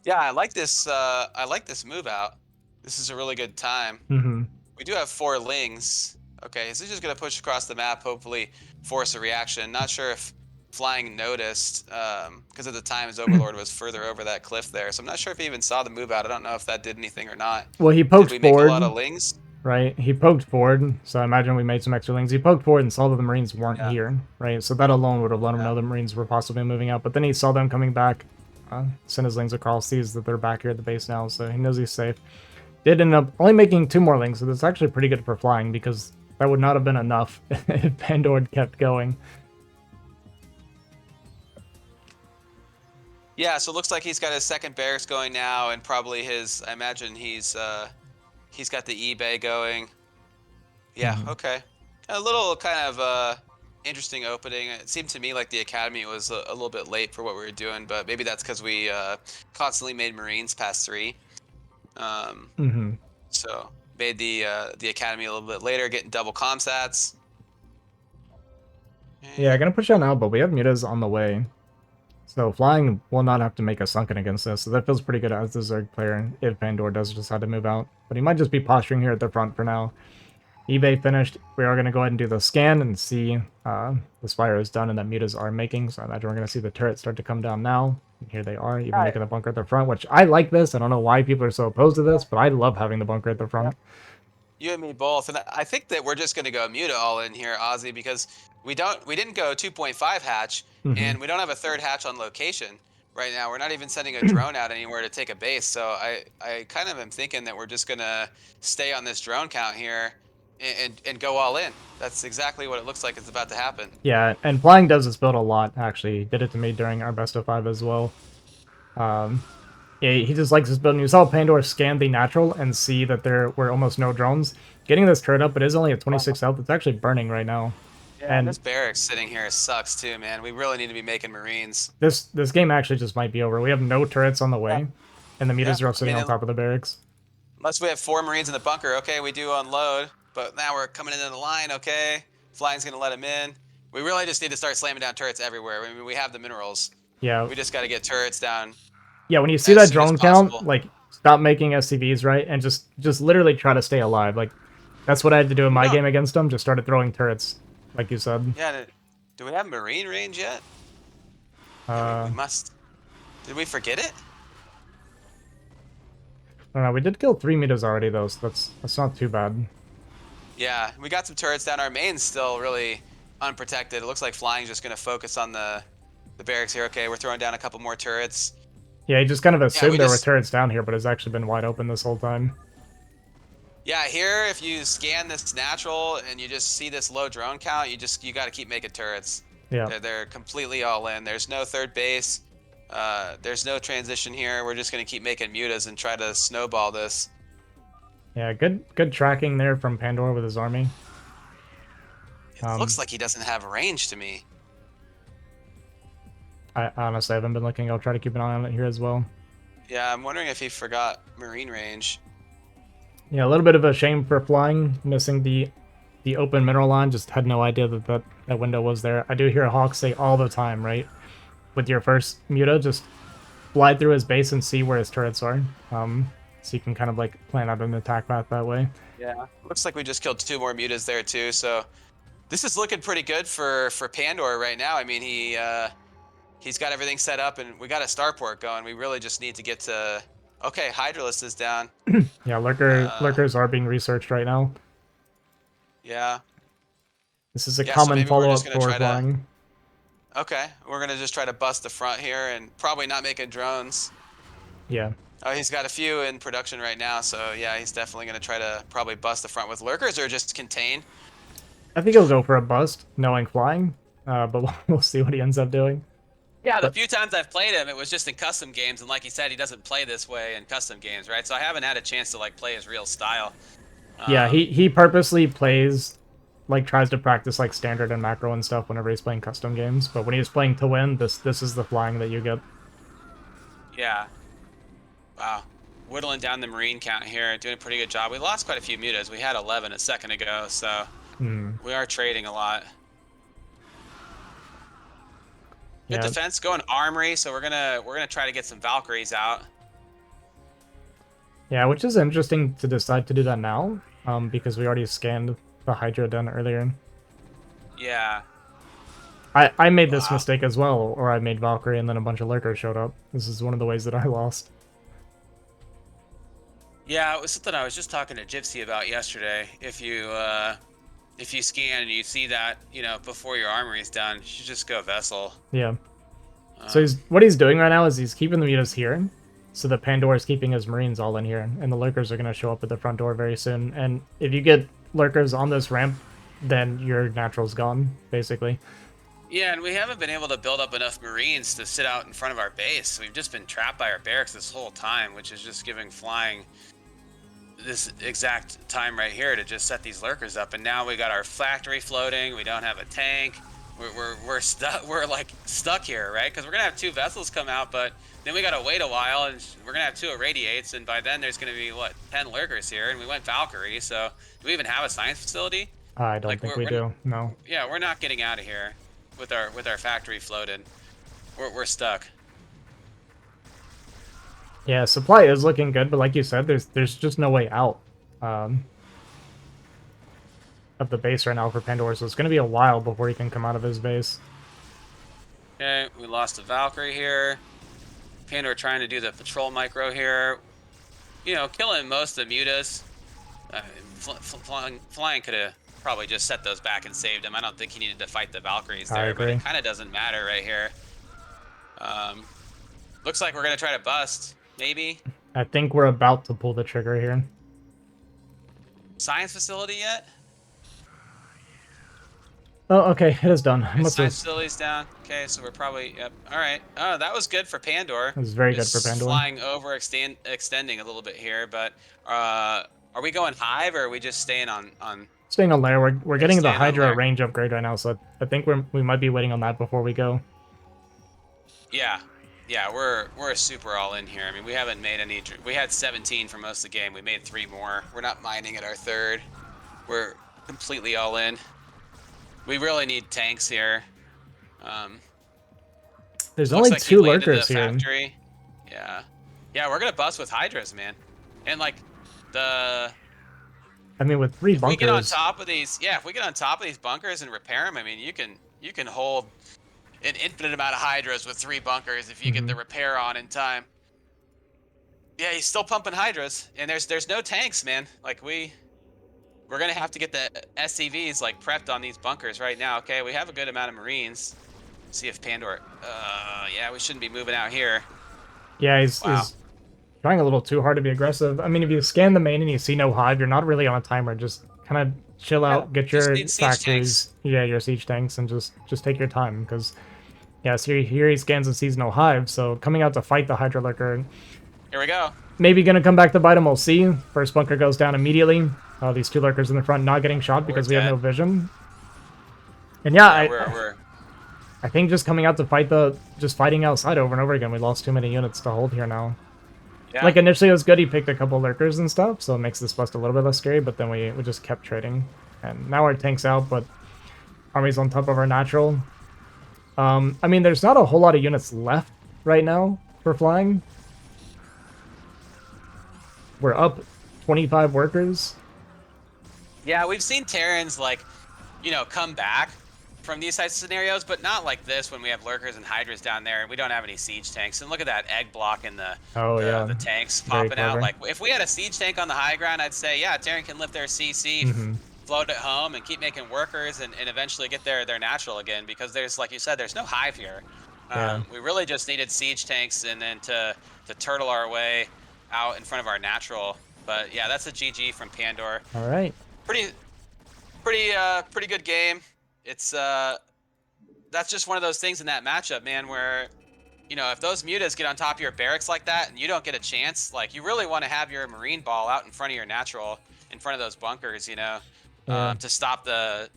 Speaker 2: Yeah, I like this. I like this move out. This is a really good time.
Speaker 1: Mm-hmm.
Speaker 2: We do have 4 lings. Okay, so he's just gonna push across the map, hopefully force a reaction. Not sure if Flying noticed, because at the time his overlord was further over that cliff there. So I'm not sure if he even saw the move out. I don't know if that did anything or not.
Speaker 1: Well, he
Speaker 2: Did
Speaker 1: poked
Speaker 2: we make a lot
Speaker 1: forward,
Speaker 2: of lings?
Speaker 1: right? He poked forward, so I imagine we made some extra lings. He poked forward and saw that the Marines weren't
Speaker 2: Yeah.
Speaker 1: here, right? So that alone would have let him know the Marines were possibly moving out. But then he saw them coming back, sent his lings across, sees that they're back here at the base now, so he knows he's safe. Did end up only making 2 more lings, so that's actually pretty good for Flying, because that would not have been enough if Pandor had kept going.
Speaker 2: Yeah, so it looks like he's got his second barracks going now, and probably his. I imagine he's got the eBay going. Yeah, okay. A little kind of interesting opening. It seemed to me like the academy was a little bit late for what we were doing, but maybe that's because we constantly made Marines past 3. So made the academy a little bit later, getting double comsats.
Speaker 1: Yeah, gonna push out now, but we have mutas on the way. So Flying will not have to make a sunken against this, so that feels pretty good as the Zerg player if Pandor does decide to move out. But he might just be posturing here at the front for now. eBay finished. We are going to go ahead and do the scan and see the Spire is done and that mutas are making. So I imagine we're going to see the turrets start to come down now. And here they are, even making the bunker at the front, which I like this. I don't know why people are so opposed to this, but I love having the bunker at the front.
Speaker 2: You and me both, and I think that we're just going to go Muta all in here, Ozzy, because we didn't go 2.5 hatch, and we don't have a third hatch on location right now. We're not even sending a drone out anywhere to take a base, so I kind of am thinking that we're just going to stay on this drone count here and go all in. That's exactly what it looks like it's about to happen.
Speaker 1: Yeah, and Flying does this build a lot, actually. He did it to me during our best of 5 as well. Yeah, he just likes his build. And you saw Pandora scan the natural and see that there were almost no drones. Getting this turret up, it is only at 26 health. It's actually burning right now.
Speaker 2: Yeah, and
Speaker 1: And
Speaker 2: this barracks sitting here sucks too, man. We really need to be making Marines.
Speaker 1: this game actually just might be over. We have no turrets on the
Speaker 2: Yeah.
Speaker 1: way, and the
Speaker 2: Yeah.
Speaker 1: mutas are all
Speaker 2: I
Speaker 1: sitting
Speaker 2: mean,
Speaker 1: on top of the barracks.
Speaker 2: unless we have 4 Marines in the bunker, okay, we do unload. But now we're coming into the line, okay. Flying's gonna let him in. We really just need to start slamming down turrets everywhere. I mean, we have the minerals.
Speaker 1: Yeah,
Speaker 2: We just got to get turrets down
Speaker 1: yeah. When you see
Speaker 2: as
Speaker 1: that
Speaker 2: soon as
Speaker 1: drone count,
Speaker 2: possible.
Speaker 1: like stop making SCVs, right, and just literally try to stay alive. Like that's what I had to do in
Speaker 2: We
Speaker 1: my
Speaker 2: don't.
Speaker 1: game against them. Just started throwing turrets, like you said.
Speaker 2: Yeah. Do we have Marine range yet? Yeah, we
Speaker 1: Uh,
Speaker 2: must. Did we forget it?
Speaker 1: I don't know. We did kill 3 mutas already though, so that's not too bad.
Speaker 2: Yeah, we got some turrets down. Our main's still really unprotected. It looks like flying's just gonna focus on the barracks here. Okay, we're throwing down a couple more turrets.
Speaker 1: Yeah, he just kind of
Speaker 2: Yeah, we
Speaker 1: assumed there were
Speaker 2: just.
Speaker 1: turrets down here, but it's actually been wide open this whole time.
Speaker 2: Yeah, here if you scan this natural and you just see this low drone count, you got to keep making turrets.
Speaker 1: Yeah.
Speaker 2: They're completely all in. There's no third base. There's no transition here. We're just gonna keep making mutas and try to snowball this.
Speaker 1: Yeah, good tracking there from Pandora with his army.
Speaker 2: It looks like he doesn't have range to me.
Speaker 1: I honestly haven't been looking. I'll try to keep an eye on it here as well.
Speaker 2: Yeah, I'm wondering if he forgot marine range.
Speaker 1: Yeah, a little bit of a shame for flying, missing the open mineral line. Just had no idea that window was there. I do hear Hawk say all the time, right? With your first muta, just fly through his base and see where his turrets are. So you can kind of like plan out an attack path that way.
Speaker 2: Yeah. Looks like we just killed 2 more mutas there too. So this is looking pretty good for Pandora right now. I mean, he's got everything set up and we got a starport going. We really just need to get to. Okay, Hydralisk is down.
Speaker 1: Yeah,
Speaker 2: Uh,
Speaker 1: lurkers are being researched right now.
Speaker 2: yeah.
Speaker 1: This is a
Speaker 2: Yeah. So
Speaker 1: common
Speaker 2: maybe we're just
Speaker 1: follow-up
Speaker 2: gonna
Speaker 1: for
Speaker 2: try to.
Speaker 1: flying.
Speaker 2: Okay, we're gonna just try to bust the front here and probably not making drones.
Speaker 1: Yeah.
Speaker 2: Oh, he's got a few in production right now, so yeah, he's definitely gonna try to probably bust the front with lurkers or just contain.
Speaker 1: I think he'll go for a bust, knowing flying, but we'll see what he ends up doing.
Speaker 2: Yeah, the
Speaker 1: But
Speaker 2: few times I've played him, it was just in custom games, and like he said, he doesn't play this way in custom games, right? So I haven't had a chance to like play his real style.
Speaker 1: yeah,
Speaker 2: Um,
Speaker 1: he purposely plays, like tries to practice like standard and macro and stuff whenever he's playing custom games. But when he's playing to win, this is the flying that you get.
Speaker 2: yeah. Wow. Whittling down the marine count here, doing a pretty good job. We lost quite a few mutas. We had 11 a second ago, so we are trading a lot. Good
Speaker 1: Yeah,
Speaker 2: defense, going armory, so we're gonna try to get some Valkyries out.
Speaker 1: yeah, which is interesting to decide to do that now, because we already scanned the Hydra den earlier.
Speaker 2: Yeah.
Speaker 1: I made this
Speaker 2: Wow.
Speaker 1: mistake as well, or I made Valkyrie and then a bunch of lurkers showed up. This is one of the ways that I lost.
Speaker 2: Yeah, it was something I was just talking to Gypsy about yesterday. If you scan and you see that, before your armory is done, you should just go vessel.
Speaker 1: Yeah. So
Speaker 2: Um,
Speaker 1: what he's doing right now is he's keeping the mutas here, so the Pandora's keeping his marines all in here, and the lurkers are going to show up at the front door very soon. And if you get lurkers on this ramp, then your natural's gone, basically.
Speaker 2: yeah, and we haven't been able to build up enough Marines to sit out in front of our base. We've just been trapped by our barracks this whole time, which is just giving flying this exact time right here to just set these lurkers up. And now we got our factory floating. We don't have a tank. We're stuck. We're like stuck here, right? Because we're gonna have 2 vessels come out, but then we gotta wait a while, and we're gonna have 2 irradiates, and by then there's gonna be what 10 lurkers here, and we went Valkyrie. So do we even have a science facility?
Speaker 1: I don't
Speaker 2: Like
Speaker 1: think we do. No.
Speaker 2: yeah, we're not getting out of here with our factory floated. We're stuck.
Speaker 1: Yeah, supply is looking good, but like you said, there's just no way out um, of the base right now for Pandora, so it's going to be a while before he can come out of his base.
Speaker 2: Okay, we lost a Valkyrie here. Pandora trying to do the patrol micro here. Killing most of the mutas. Flying could have probably just set those back and saved him. I don't think he needed to fight the Valkyries
Speaker 1: I
Speaker 2: there, but
Speaker 1: agree.
Speaker 2: it kind of doesn't matter right here. Looks like we're gonna try to bust. Maybe
Speaker 1: I think we're about to pull the trigger here.
Speaker 2: science facility yet?
Speaker 1: Oh, okay, it is done. I
Speaker 2: It's
Speaker 1: must
Speaker 2: time
Speaker 1: have.
Speaker 2: facilities down. Okay, so we're probably yep. All right. Oh, that was good for Pandor.
Speaker 1: It was very good for
Speaker 2: Just
Speaker 1: Pandora.
Speaker 2: flying over, extending a little bit here. But uh, are we going hive or are we just staying on
Speaker 1: Staying on layer, we're getting the
Speaker 2: staying on
Speaker 1: Hydra
Speaker 2: layer?
Speaker 1: range upgrade right now, so I think we might be waiting on that before we go.
Speaker 2: Yeah, yeah. We're super all in here. I mean, we haven't made any. We had 17 for most of the game. We made 3 more. We're not mining at our third. We're completely all in. We really need tanks here. Um,
Speaker 1: There's
Speaker 2: Looks
Speaker 1: only
Speaker 2: like he
Speaker 1: 2
Speaker 2: landed the
Speaker 1: lurkers here.
Speaker 2: factory. Yeah. Yeah, we're gonna bust with Hydras, man. And like the
Speaker 1: I mean, with 3
Speaker 2: if we get on
Speaker 1: bunkers.
Speaker 2: top of these, yeah, if we get on top of these bunkers and repair them, I mean, you can hold an infinite amount of Hydras with 3 bunkers if you get
Speaker 1: Hmm.
Speaker 2: the repair on in time. Yeah, he's still pumping Hydras, and there's no tanks, man. Like we're gonna have to get the SCVs like prepped on these bunkers right now. Okay, we have a good amount of Marines. See if Pandor. Yeah, we shouldn't be moving out here.
Speaker 1: Yeah,
Speaker 2: Wow.
Speaker 1: he's trying a little too hard to be aggressive. I mean, if you scan the main and you see no hive, you're not really on a timer. Just kind of chill
Speaker 2: Yeah,
Speaker 1: out, get
Speaker 2: just
Speaker 1: your
Speaker 2: need siege tanks.
Speaker 1: factories, yeah, your siege tanks, and just take your time. Because yeah, so here he scans and sees no hive. So coming out to fight the Hydra Lurker,
Speaker 2: Here we go.
Speaker 1: maybe gonna come back to bite him. We'll see. First bunker goes down immediately. These 2 lurkers in the front not getting shot
Speaker 2: We're
Speaker 1: because we have no
Speaker 2: dead.
Speaker 1: vision. And yeah,
Speaker 2: Yeah, we're
Speaker 1: I think just coming out to fight just fighting outside over and over again, we lost too many units to hold here now.
Speaker 2: yeah.
Speaker 1: Like, initially it was good, he picked a couple lurkers and stuff, so it makes this bust a little bit less scary, but then we just kept trading. And now our tank's out, but army's on top of our natural. I mean, there's not a whole lot of units left right now for flying. We're up 25 workers.
Speaker 2: Yeah, we've seen Terrans like, come back from these types of scenarios, but not like this when we have lurkers and hydras down there and we don't have any siege tanks. And look at that egg block in the
Speaker 1: Oh, yeah.
Speaker 2: the tanks
Speaker 1: Very
Speaker 2: popping out.
Speaker 1: clever.
Speaker 2: Like if we had a siege tank on the high ground, I'd say yeah, Terran can lift their CC,
Speaker 1: Hmm.
Speaker 2: float it home, and keep making workers and eventually get their natural again because there's like you said, there's no hive here.
Speaker 1: Yeah.
Speaker 2: We really just needed siege tanks and then to turtle our way out in front of our natural. But yeah, that's a GG from Pandor.
Speaker 1: All right.
Speaker 2: Pretty pretty good game. It's that's just one of those things in that matchup, man, where if those mutas get on top of your barracks like that and you don't get a chance, like you really want to have your marine ball out in front of your natural, in front of those bunkers,
Speaker 1: Yeah.
Speaker 2: to stop to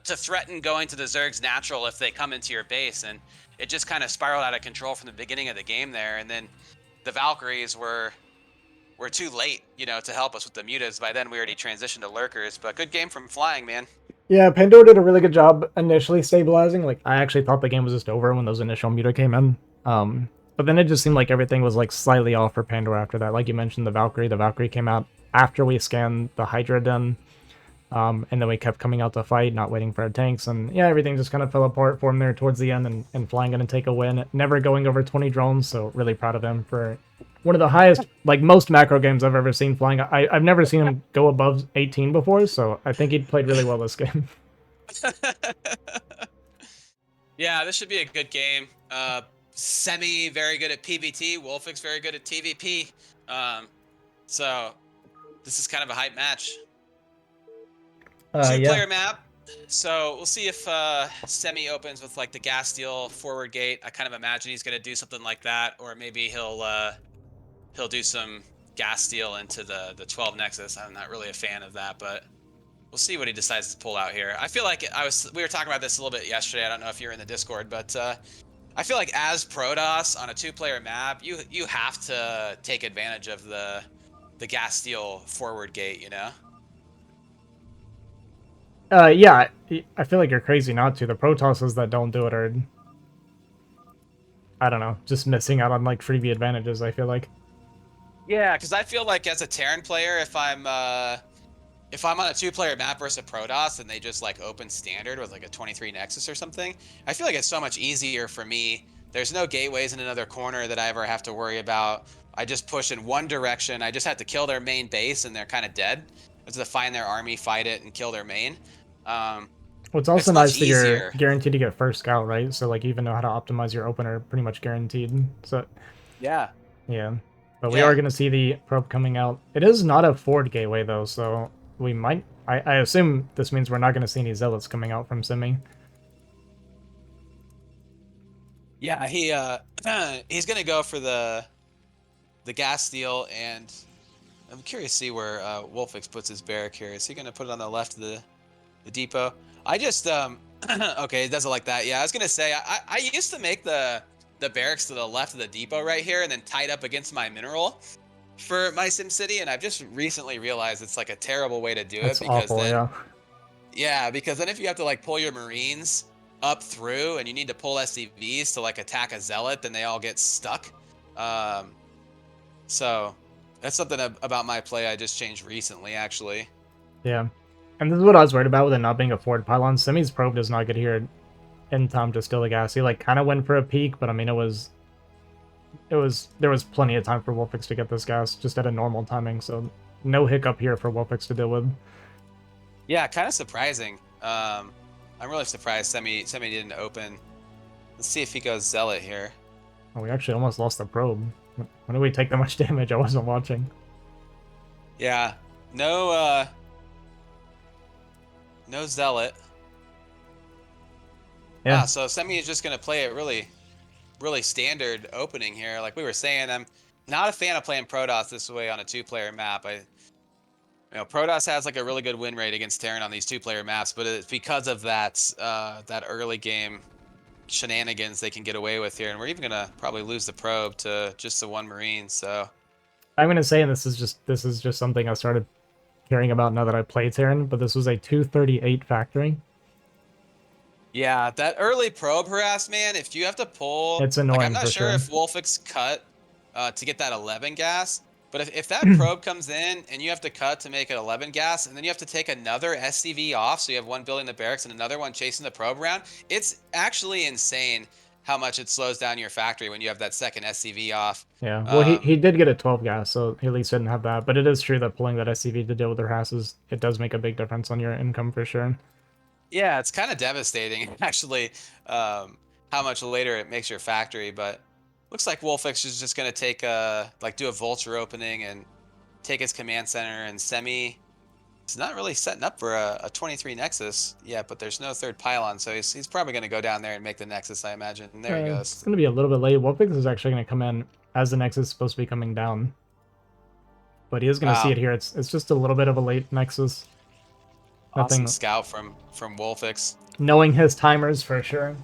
Speaker 2: threaten going to the Zerg's natural if they come into your base. And it just kind of spiraled out of control from the beginning of the game there. And then the Valkyries were too late, to help us with the mutas. By then we already transitioned to lurkers, but good game from Flying, man.
Speaker 1: Yeah, Pandora did a really good job initially stabilizing. Like, I actually thought the game was just over when those initial muta came in. But then it just seemed like everything was like slightly off for Pandora after that. Like you mentioned, the Valkyrie came out after we scanned the Hydra den. And then we kept coming out to fight, not waiting for our tanks. And yeah, everything just kind of fell apart for him there towards the end, and Flying going to take a win. Never going over 20 drones, so really proud of him for one of the highest, like most macro games I've ever seen Flying. I've never seen him go above 18 before, so I think he played really well this game.
Speaker 2: Yeah, this should be a good game. Semi very good at PvT. Wolfix very good at TvP. So this is kind of a hype match.
Speaker 1: Yeah.
Speaker 2: Two-player map. So we'll see if Semi opens with like the gas steel forward gate. I kind of imagine he's gonna do something like that, or maybe he'll do some gas steel into the 12 Nexus. I'm not really a fan of that, but we'll see what he decides to pull out here. I feel like we were talking about this a little bit yesterday. I don't know if you're in the Discord, but I feel like as Protoss on a 2-player map, you have to take advantage of the gas steel forward gate,
Speaker 1: Yeah, I feel like you're crazy not to. The Protosses that don't do it are, I don't know, just missing out on like freebie advantages, I feel like.
Speaker 2: Yeah, because I feel like as a Terran player, if I'm on a 2-player map versus a Protoss and they just like open standard with like a 23 Nexus or something, I feel like it's so much easier for me. There's no gateways in another corner that I ever have to worry about. I just push in one direction. I just have to kill their main base and they're kind of dead. I have to find their army, fight it, and kill their main. Um,
Speaker 1: Well, it's also
Speaker 2: it's much
Speaker 1: nice that you're
Speaker 2: easier.
Speaker 1: guaranteed to get first scout, right? So like even know how to optimize your opener, pretty much guaranteed. So
Speaker 2: Yeah.
Speaker 1: yeah, but we are
Speaker 2: Yeah.
Speaker 1: gonna see the probe coming out. It is not a forward gateway though, so we might I assume this means we're not going to see any zealots coming out from Simi.
Speaker 2: Yeah, he he's gonna go for the gas steal, and I'm curious to see where Wolfix puts his barrack here. Is he gonna put it on the left of the depot? I just okay, it does it like that. Yeah, I was gonna say I used to make the barracks to the left of the depot right here, and then tied up against my mineral for my SimCity, and I've just recently realized it's like a terrible way to do it
Speaker 1: That's
Speaker 2: because
Speaker 1: awful,
Speaker 2: then
Speaker 1: yeah.
Speaker 2: yeah, because then if you have to like pull your Marines up through and you need to pull SCVs to like attack a zealot, then they all get stuck. Um, so that's something about my play I just changed recently, actually.
Speaker 1: Yeah. And this is what I was worried about with it not being a forward pylon. Simi's probe does not get here in time to steal the gas. He like kind of went for a peak, but I mean there was plenty of time for Wolfix to get this gas just at a normal timing, so no hiccup here for Wolfix to deal with.
Speaker 2: Yeah, kind of surprising. I'm really surprised Semi didn't open. Let's see if he goes zealot here.
Speaker 1: Oh, we actually almost lost the probe. When did we take that much damage? I wasn't watching.
Speaker 2: Yeah, no no zealot.
Speaker 1: Yeah,
Speaker 2: So Semi is just gonna play it really standard opening here. Like we were saying, I'm not a fan of playing Protoss this way on a two-player map. Protoss has like a really good win rate against Terran on these two-player maps, but it's because of that early game shenanigans they can get away with here, and we're even gonna probably lose the probe to just the one Marine. So
Speaker 1: I'm gonna say, and this is just something I started caring about now that I play Terran, but this was a 238 factory.
Speaker 2: yeah, that early probe harass, man. If you have to pull,
Speaker 1: It's
Speaker 2: like I'm
Speaker 1: annoying
Speaker 2: not
Speaker 1: for
Speaker 2: sure
Speaker 1: sure.
Speaker 2: if Wolfix cut to get that 11 gas. But if that probe comes in and you have to cut to make it 11 gas, and then you have to take another SCV off, so you have one building the barracks and another one chasing the probe around, it's actually insane how much it slows down your factory when you have that second SCV off.
Speaker 1: Yeah, well, he
Speaker 2: Um,
Speaker 1: did get a 12 gas, so he at least didn't have that. But it is true that pulling that SCV to deal with their harasses, it does make a big difference on your income for sure.
Speaker 2: yeah, it's kind of devastating, actually, how much later it makes your factory. But looks like Wolfix is just going to take do a vulture opening and take his command center, and Semi. It's not really setting up for a 23 Nexus yet, but there's no third pylon, so he's probably going to go down there and make the Nexus, I imagine. And there he goes.
Speaker 1: It's going to be a little bit late. Wolfix is actually going to come in as the Nexus is supposed to be coming down. But he is going to see
Speaker 2: Wow,
Speaker 1: it here. It's just a little bit of a late Nexus.
Speaker 2: awesome
Speaker 1: Nothing.
Speaker 2: scout from Wolfix.
Speaker 1: Knowing his timers for sure.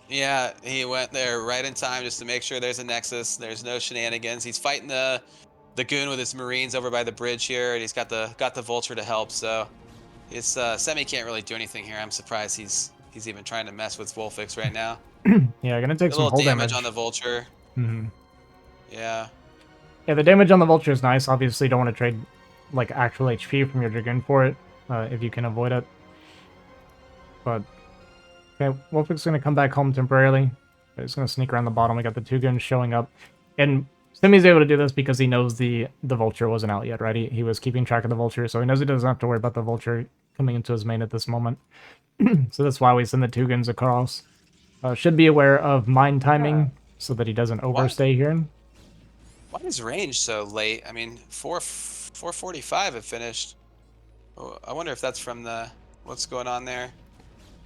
Speaker 2: Yeah, he went there right in time just to make sure there's a Nexus. There's no shenanigans. He's fighting the goon with his Marines over by the bridge here, and he's got the Vulture to help. So it's Semi can't really do anything here. I'm surprised he's even trying to mess with Wolfix right now.
Speaker 1: Yeah, going to take
Speaker 2: A
Speaker 1: some
Speaker 2: little
Speaker 1: hull
Speaker 2: damage on
Speaker 1: damage.
Speaker 2: the Vulture.
Speaker 1: Mm-hmm.
Speaker 2: Yeah.
Speaker 1: Yeah, the damage on the Vulture is nice. Obviously, you don't want to trade like actual HP from your Dragoon for it if you can avoid it. But okay, Wolfix going to come back home temporarily. He's going to sneak around the bottom. We got the two guns showing up. And Simi's able to do this because he knows the Vulture wasn't out yet, right? He was keeping track of the Vulture, so he knows he doesn't have to worry about the Vulture coming into his main at this moment. So that's why we send the two guns across. Should be aware of mine
Speaker 2: Yeah.
Speaker 1: timing so that he doesn't
Speaker 2: Why
Speaker 1: overstay here.
Speaker 2: why is range so late? I mean, 4:45 it finished. Oh, I wonder if that's from the what's going on there.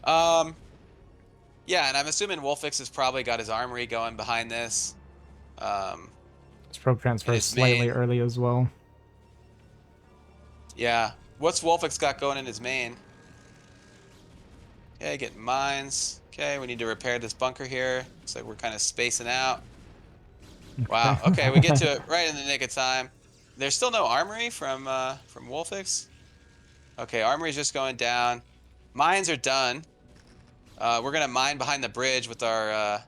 Speaker 2: Um, yeah, and I'm assuming Wolfix has probably got his armory going behind this. Um,
Speaker 1: His probe
Speaker 2: in
Speaker 1: transfer is
Speaker 2: his
Speaker 1: slightly
Speaker 2: main.
Speaker 1: early as well.
Speaker 2: Yeah. What's Wolfix got going in his main? Okay, getting mines. Okay, we need to repair this bunker here. Looks like we're kind of spacing out.
Speaker 1: Okay.
Speaker 2: Wow. Okay, we get to it right in the nick of time. There's still no armory from Wolfix. Okay, armory's just going down. Mines are done. We're gonna mine behind the bridge with our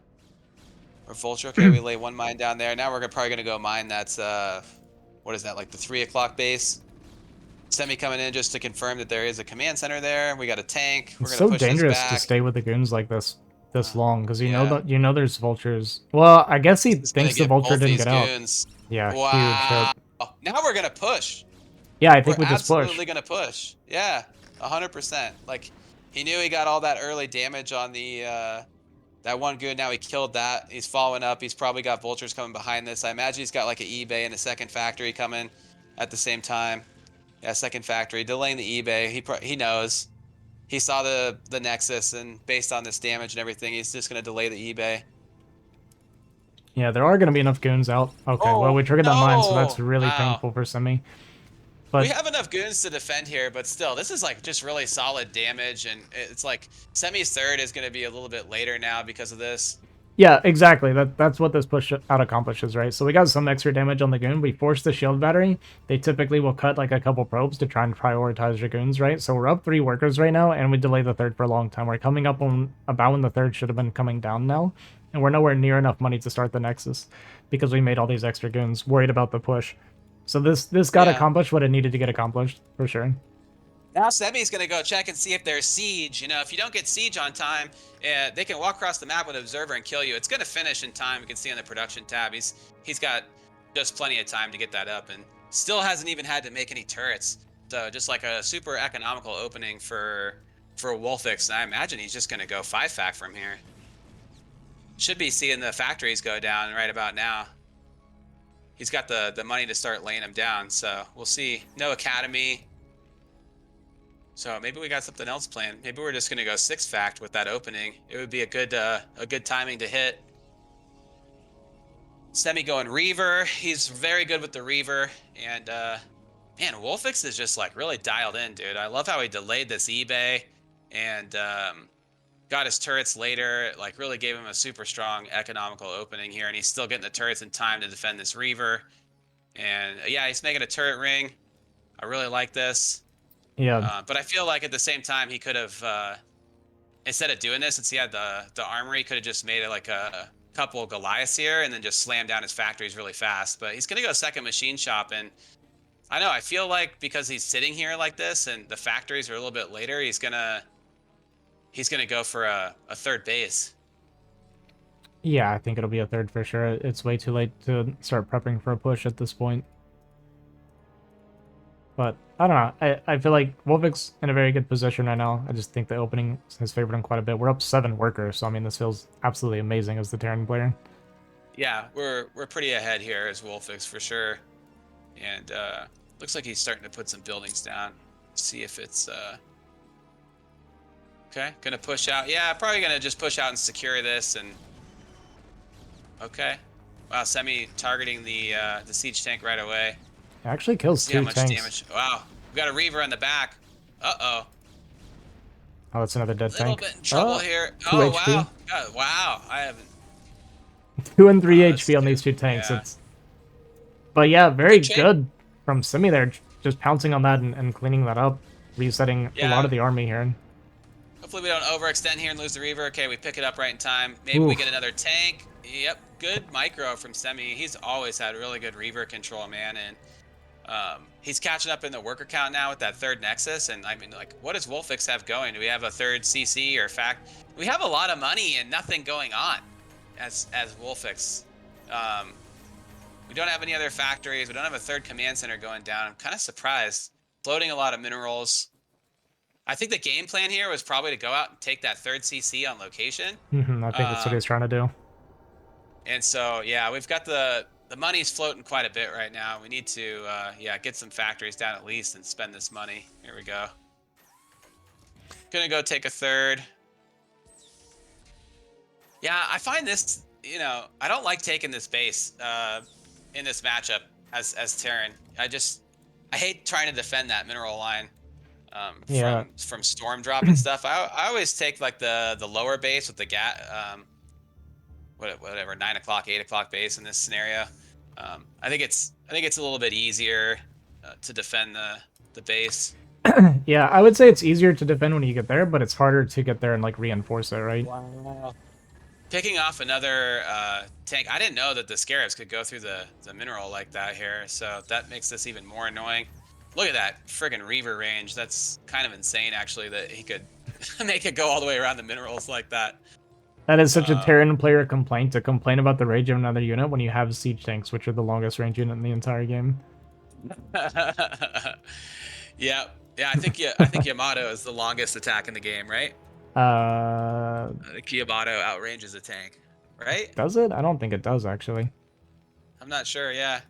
Speaker 2: vulture. Okay, we lay one mine down there. Now we're probably gonna go mine that's what is that, like the 3 o'clock base? Semi coming in just to confirm that there is a command center there. We got a tank. We're
Speaker 1: It's
Speaker 2: gonna
Speaker 1: so
Speaker 2: push this
Speaker 1: dangerous to
Speaker 2: back.
Speaker 1: stay with the goons like this
Speaker 2: Uh,
Speaker 1: long because you know
Speaker 2: yeah,
Speaker 1: that there's vultures. Well, I guess he
Speaker 2: this is gonna
Speaker 1: thinks the
Speaker 2: get
Speaker 1: vulture
Speaker 2: both
Speaker 1: didn't
Speaker 2: these
Speaker 1: get out.
Speaker 2: goons.
Speaker 1: Yeah, huge hit.
Speaker 2: Wow. Now we're gonna push.
Speaker 1: Yeah, I
Speaker 2: We're
Speaker 1: think we just push.
Speaker 2: absolutely gonna push. Yeah, 100%. Like he knew he got all that early damage on the that one goon. Now he killed that. He's following up. He's probably got vultures coming behind this. I imagine he's got like an eBay and a second factory coming at the same time. Yeah, second factory, delaying the eBay. He knows. He saw the Nexus, and based on this damage and everything, he's just gonna delay the eBay.
Speaker 1: Yeah, there are going to be enough goons out. Okay, well,
Speaker 2: Oh
Speaker 1: we triggered that mine, so that's
Speaker 2: no!
Speaker 1: really
Speaker 2: Wow.
Speaker 1: painful for Semi.
Speaker 2: We
Speaker 1: But
Speaker 2: have enough goons to defend here, but still, this is like just really solid damage, and it's like Semi's third is going to be a little bit later now because of this.
Speaker 1: yeah, exactly. That's what this push out accomplishes, right? So we got some extra damage on the goon. We forced the shield battery. They typically will cut like a couple probes to try and prioritize your goons, right? So we're up 3 workers right now, and we delayed the third for a long time. We're coming up on about when the third should have been coming down now, and we're nowhere near enough money to start the Nexus because we made all these extra goons, worried about the push. So this got
Speaker 2: Yeah.
Speaker 1: accomplished what it needed to get accomplished for sure.
Speaker 2: Now Semi's going to go check and see if there's siege. You know, if you don't get siege on time, they can walk across the map with an observer and kill you. It's going to finish in time. You can see on the production tab, he's got just plenty of time to get that up, and still hasn't even had to make any turrets. So just like a super economical opening for Wolfix. And I imagine he's just going to go 5-fac from here. Should be seeing the factories go down right about now. He's got the money to start laying them down, so we'll see. No academy. So maybe we got something else planned. Maybe we're just gonna go 6-fact with that opening. It would be a good timing to hit. Semi going Reaver. He's very good with the Reaver, and man, Wolfix is just like really dialed in, dude. I love how he delayed this eBay and got his turrets later. Like really gave him a super strong economical opening here, and he's still getting the turrets in time to defend this Reaver. And yeah, he's making a turret ring. I really like this.
Speaker 1: Yeah,
Speaker 2: But I feel like at the same time he could have, instead of doing this, since he had the armory, could have just made it like a couple of Goliaths here and then just slam down his factories really fast. But he's gonna go second machine shop, and I know I feel like because he's sitting here like this and the factories are a little bit later, he's gonna go for a third base.
Speaker 1: yeah, I think it'll be a third for sure. It's way too late to start prepping for a push at this point. But I don't know. I feel like Wolvik's in a very good position right now. I just think the opening has favored him quite a bit. We're up 7 workers, so I mean this feels absolutely amazing as the Terran player.
Speaker 2: Yeah, we're pretty ahead here as Wolfix for sure, and looks like he's starting to put some buildings down. See if it's okay. Gonna push out. Yeah, probably gonna just push out and secure this and okay. Wow, Semi targeting the siege tank right away.
Speaker 1: It actually kills
Speaker 2: See how
Speaker 1: 2
Speaker 2: much
Speaker 1: tanks.
Speaker 2: damage. Wow, we got a Reaver on the back. Uh-oh.
Speaker 1: Oh, that's another dead
Speaker 2: Little
Speaker 1: tank.
Speaker 2: bit in trouble here.
Speaker 1: 2
Speaker 2: Oh,
Speaker 1: HP.
Speaker 2: wow. God, wow. I haven't.
Speaker 1: 2 and 3
Speaker 2: Wow, that's
Speaker 1: HP on
Speaker 2: too.
Speaker 1: these 2 tanks.
Speaker 2: Yeah.
Speaker 1: It's But yeah, very
Speaker 2: Good chain.
Speaker 1: good from Simi there, just pouncing on that and cleaning that up, resetting a lot
Speaker 2: Yeah.
Speaker 1: of the army here.
Speaker 2: Hopefully we don't overextend here and lose the Reaver. Okay, we pick it up right in time. Maybe we get
Speaker 1: Oof.
Speaker 2: another tank. Yep, good micro from Semi. He's always had really good Reaver control, man, and he's catching up in the worker count now with that third Nexus. And I mean, like, what does Wolfix have going? Do we have a third CC or fact? We have a lot of money and nothing going on as Wolfix. Um, we don't have any other factories. We don't have a third command center going down. I'm kind of surprised. Floating a lot of minerals. I think the game plan here was probably to go out and take that third CC on location.
Speaker 1: I think that's what he's trying to do.
Speaker 2: And so, yeah, we've got the money's floating quite a bit right now. We need to, yeah, get some factories down at least and spend this money. Here we go. Gonna go take a third. Yeah, I find this, you know, I don't like taking this base in this matchup as Terran. I hate trying to defend that mineral line
Speaker 1: Yeah.
Speaker 2: from storm drop and stuff. I always take like the lower base with the whatever 9 o'clock 8 o'clock base in this scenario. I think it's a little bit easier to defend the base.
Speaker 1: Yeah, I would say it's easier to defend when you get there, but it's harder to get there and like reinforce it, right?
Speaker 2: Wow. Picking off another tank. I didn't know that the Scarabs could go through the mineral like that here, so that makes this even more annoying. Look at that friggin' Reaver range. That's kind of insane, actually, that he could make it go all the way around the minerals like that.
Speaker 1: That is such a Terran player complaint, to complain about the range of another unit when you have siege tanks, which are the longest range unit in the entire game.
Speaker 2: Yeah, yeah. I think Yamato is the longest attack in the game, right? I think Yamato outranges a tank, right?
Speaker 1: Does it? I don't think it does, actually.
Speaker 2: I'm not sure. Yeah.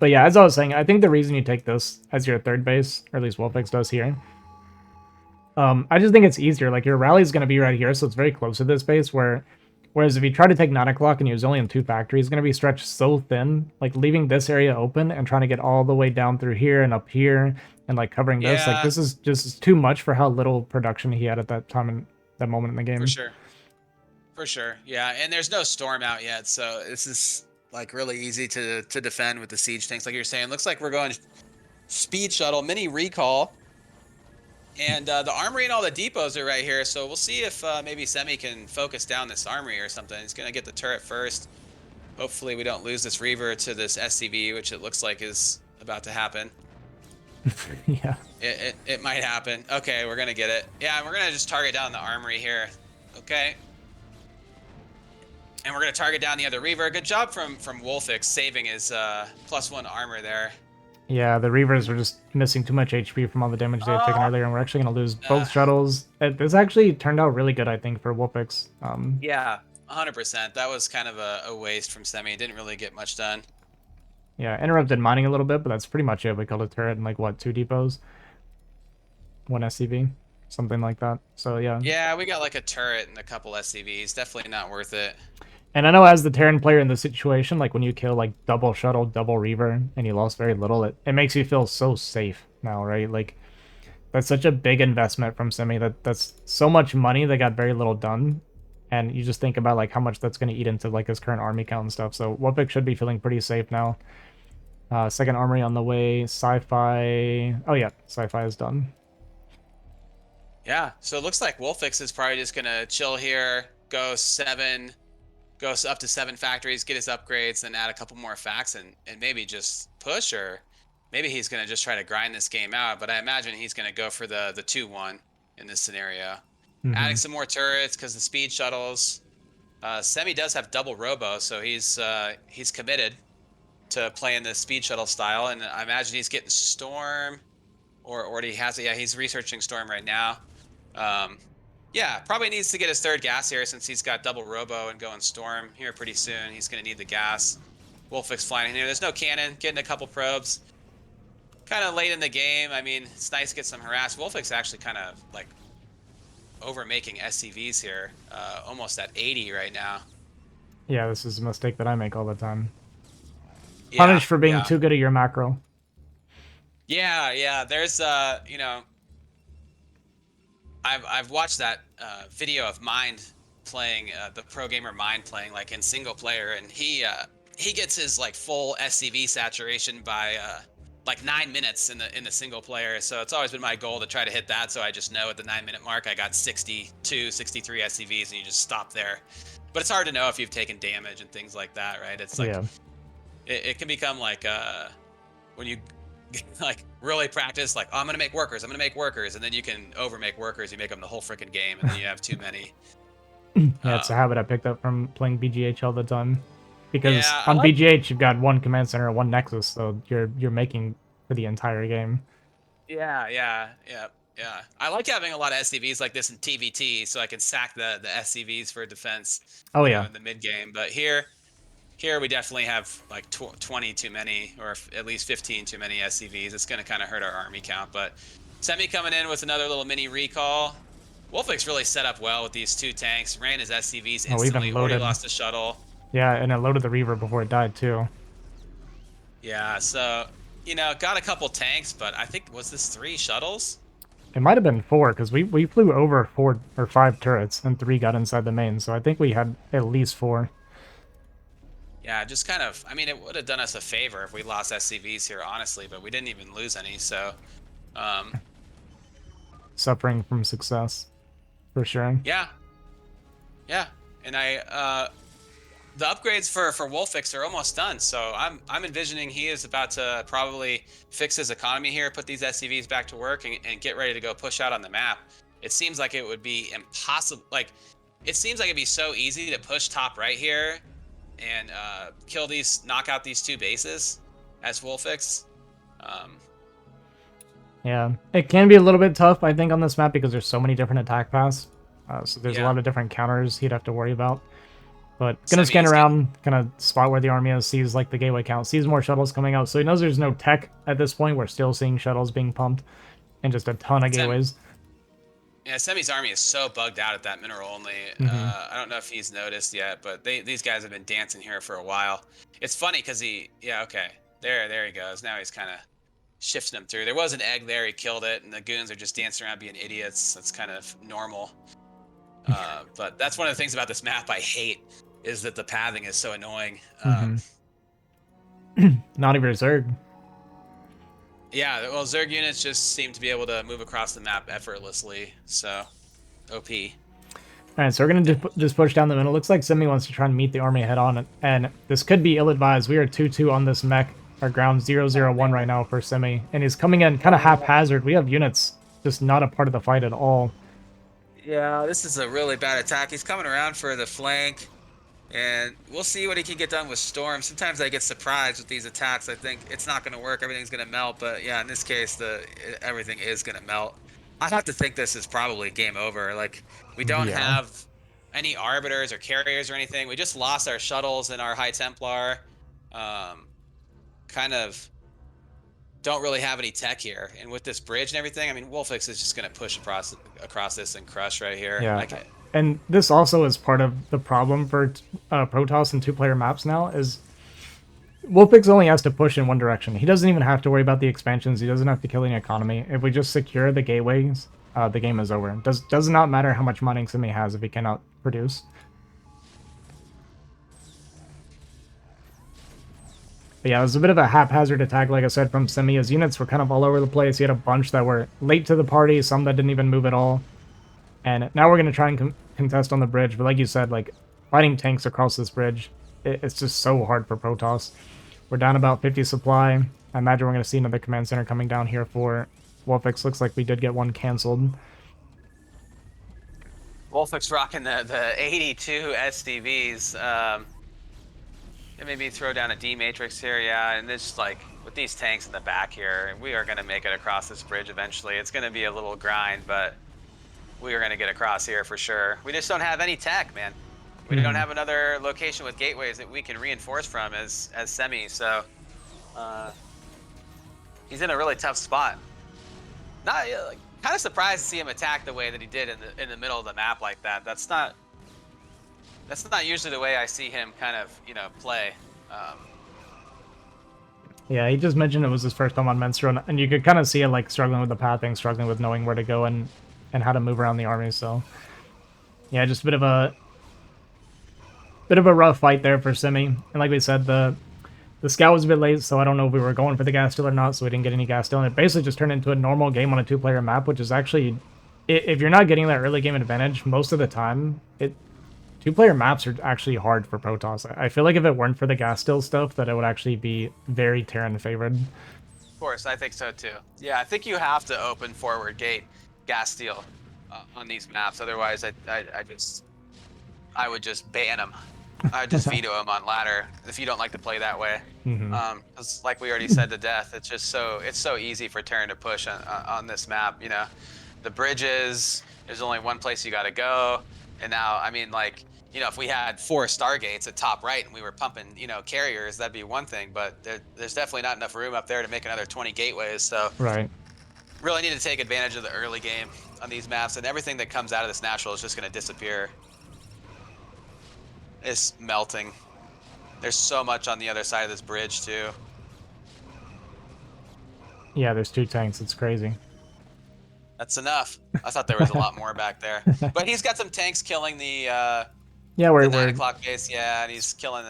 Speaker 1: But yeah, as I was saying, I think the reason you take this as your third base, or at least Wolfix does here, I just think it's easier. Like your rally's going to be right here, so it's very close to this base. Whereas if you try to take 9 o'clock and use only in 2 factories, it's going to be stretched so thin. Like leaving this area open and trying to get all the way down through here and up here and like covering this, like
Speaker 2: Yeah,
Speaker 1: this is just too much for how little production he had at that time in that moment in the
Speaker 2: for
Speaker 1: game.
Speaker 2: sure. For sure. Yeah, and there's no storm out yet, so this is like really easy to defend with the siege tanks like you're saying. Looks like we're going speed shuttle, mini recall, and the armory and all the depots are right here. So we'll see if maybe Semi can focus down this armory or something. He's gonna get the turret first. Hopefully we don't lose this Reaver to this SCV, which it looks like is about to happen.
Speaker 1: Yeah.
Speaker 2: It might happen. Okay, we're gonna get it. Yeah, we're gonna just target down the armory here. Okay. And we're gonna target down the other Reaver. Good job from Wolfix saving his +1 armor there.
Speaker 1: Yeah, the Reavers were just missing too much HP from all the damage they had taken earlier, and we're actually going to lose
Speaker 2: Uh,
Speaker 1: both shuttles. This actually turned out really good, I think, for Wolfix.
Speaker 2: yeah, 100%. That was kind of a waste from Semi. Didn't really get much done.
Speaker 1: Yeah, interrupted mining a little bit, but that's pretty much it. We killed a turret and, like, what, 2 depots? 1 SCV? Something like that. So, yeah.
Speaker 2: Yeah, we got like a turret and a couple SCVs. Definitely not worth it.
Speaker 1: And I know as the Terran player in this situation, like, when you kill, like, double shuttle, double Reaver, and you lost very little, it makes you feel so safe now, right? Like, that's such a big investment from Semi. That's so much money that got very little done. And you just think about like how much that's going to eat into like his current army count and stuff. So Wolfix should be feeling pretty safe now. Second armory on the way. Sci-fi. Oh yeah, sci-fi is done.
Speaker 2: Yeah, so it looks like Wolfix is probably just gonna chill here, go up to 7 factories, get his upgrades, then add a couple more facts and maybe just push, or maybe he's gonna just try to grind this game out. But I imagine he's gonna go for the 2-1 in this scenario. Adding some more turrets because the speed shuttles. Semi does have double robo, so he's committed to playing the speed shuttle style, and I imagine he's getting storm, or already has it. Yeah, he's researching storm right now. Yeah, probably needs to get his third gas here since he's got double robo and going storm here pretty soon. He's going to need the gas. Wolfix flying in here. There's no cannon, getting a couple probes. Kind of late in the game. I mean, it's nice to get some harass. Wolfix actually kind of like over making SCVs here. Almost at 80 right now.
Speaker 1: Yeah, this is a mistake that I make all the time.
Speaker 2: Yeah,
Speaker 1: Punished for being
Speaker 2: yeah.
Speaker 1: too good at your macro.
Speaker 2: Yeah. There's you know, I've watched that video of Mind playing the pro gamer Mind playing like in single player, and he gets his like full SCV saturation by like 9 minutes in the single player. So it's always been my goal to try to hit that. So I just know at the 9-minute mark I got 62, 63 SCVs, and you just stop there. But it's hard to know if you've taken damage and things like that, right? It's like
Speaker 1: Yeah.
Speaker 2: it can become like when you like really practice, like, oh, I'm gonna make workers, and then you can over make workers, you make them the whole freaking game, and then you have too many.
Speaker 1: Yeah, it's a habit I picked up from playing BGH all the time. Because
Speaker 2: Yeah, I
Speaker 1: on
Speaker 2: like.
Speaker 1: BGH you've got one command center and one nexus, so you're making for the entire game.
Speaker 2: Yeah. I like having a lot of SCVs like this in TVT, so I can sack the SCVs for defense,
Speaker 1: Oh yeah.
Speaker 2: in the mid game. But here we definitely have like 20 too many, or at least 15 too many SCVs. It's going to kind of hurt our army count. But Semi coming in with another little mini recall. Wolfix really set up well with these 2 tanks. Ran his SCVs
Speaker 1: Oh,
Speaker 2: instantly.
Speaker 1: even
Speaker 2: Already
Speaker 1: loaded.
Speaker 2: lost a shuttle.
Speaker 1: Yeah, and it loaded the Reaver before it died too.
Speaker 2: Yeah, so got a couple tanks, but I think was this 3 shuttles?
Speaker 1: It might have been 4, because we flew over 4 or 5 turrets, and 3 got inside the main, so I think we had at least 4.
Speaker 2: Yeah, just kind of. I mean, it would have done us a favor if we lost SCVs here, honestly, but we didn't even lose any. So, um,
Speaker 1: Suffering from success, for sure.
Speaker 2: yeah, and the upgrades for Wolfix are almost done. So I'm envisioning he is about to probably fix his economy here, put these SCVs back to work, and get ready to go push out on the map. It seems like it would be impossible. Like, it seems like it'd be so easy to push top right here and knock out these 2 bases as Wolfix.
Speaker 1: Yeah, it can be a little bit tough, I think, on this map because there's so many different attack paths. So there's a
Speaker 2: Yeah.
Speaker 1: lot of different counters he'd have to worry about. But gonna
Speaker 2: Semi
Speaker 1: scan
Speaker 2: is getting.
Speaker 1: around, gonna spot where the army is, sees like the gateway count, sees more shuttles coming out, so he knows there's no tech at this point. We're still seeing shuttles being pumped and just a ton of
Speaker 2: Sem,
Speaker 1: gateways.
Speaker 2: yeah, Semi's army is so bugged out at that mineral only.
Speaker 1: Mm-hmm.
Speaker 2: I don't know if he's noticed yet, but these guys have been dancing here for a while. It's funny because yeah, okay, there he goes. Now he's kind of shifting them through. There was an egg there, he killed it, and the goons are just dancing around being idiots. That's kind of normal. But that's one of the things about this map I hate, is that the pathing is so annoying.
Speaker 1: Not even Zerg.
Speaker 2: Yeah, well, Zerg units just seem to be able to move across the map effortlessly, so OP.
Speaker 1: Alright, so we're gonna just push down the middle. Looks like Simi wants to try and meet the army head on, and this could be ill-advised. We are 2-2 on this mech. Our ground 0-0-1 right now for Simi, and he's coming in kind of haphazard. We have units just not a part of the fight at all.
Speaker 2: Yeah, this is a really bad attack. He's coming around for the flank, and we'll see what he can get done with Storm. Sometimes I get surprised with these attacks. I think it's not going to work. Everything's going to melt, but yeah, in this case, everything is going to melt. I have to think this is probably game over. Like, we don't
Speaker 1: Yeah.
Speaker 2: have any arbiters or carriers or anything. We just lost our shuttles and our High Templar. Kind of don't really have any tech here. And with this bridge and everything, I mean, Wolfix is just going to push across this and crush right here.
Speaker 1: Yeah. And this also is part of the problem for Protoss and two-player maps now, is Wolfix only has to push in one direction. He doesn't even have to worry about the expansions. He doesn't have to kill any economy. If we just secure the gateways, the game is over. Does not matter how much mining Simi has if he cannot produce. But yeah, it was a bit of a haphazard attack, like I said, from Simi. His units were kind of all over the place. He had a bunch that were late to the party, some that didn't even move at all. And now we're going to try and contest on the bridge. But like you said, like, fighting tanks across this bridge, it's just so hard for Protoss. We're down about 50 supply. I imagine we're going to see another command center coming down here for Wolfix. Looks like we did get one canceled.
Speaker 2: Wolfix rocking the 82 SDVs. Maybe throw down a D matrix here, yeah. And this, like, with these tanks in the back here, we are going to make it across this bridge eventually. It's going to be a little grind, but we are going to get across here for sure. We just don't have any tech, man. We don't have another location with gateways that we can reinforce from as Semi, so he's in a really tough spot. Not like, kind of surprised to see him attack the way that he did in the middle of the map like that. That's not usually the way I see him kind of, play.
Speaker 1: Yeah, he just mentioned it was his first time on Menstrual, and you could kind of see it, like, struggling with the pathing, struggling with knowing where to go and how to move around the army. So yeah, just a bit of a rough fight there for Simi. And like we said, the scout was a bit late, so I don't know if we were going for the gas steal or not, so we didn't get any gas steal. And it basically just turned into a normal game on a two-player map, which is actually, if you're not getting that early game advantage, most of the time, two-player maps are actually hard for Protoss. I feel like if it weren't for the gas steal stuff, that it would actually be very Terran favored.
Speaker 2: Of course, I think so too. Yeah, I think you have to open forward gate gas steal on these maps. Otherwise, I would just ban them. I would just veto them on ladder if you don't like to play that way. Because like we already said to death, it's so easy for Terran to push on this map. The bridges. There's only one place you got to go, and now I mean, like, if we had 4 Stargates at top right and we were pumping, carriers, that'd be one thing. But there's definitely not enough room up there to make another 20 gateways. So
Speaker 1: Right.
Speaker 2: really need to take advantage of the early game on these maps, and everything that comes out of this natural is just going to disappear. It's melting. There's so much on the other side of this bridge too.
Speaker 1: Yeah, there's 2 tanks. It's crazy.
Speaker 2: That's enough. I thought there was a lot more back there. But he's got some tanks killing the
Speaker 1: Yeah,
Speaker 2: the
Speaker 1: we're
Speaker 2: 9 o'clock base, yeah, and he's killing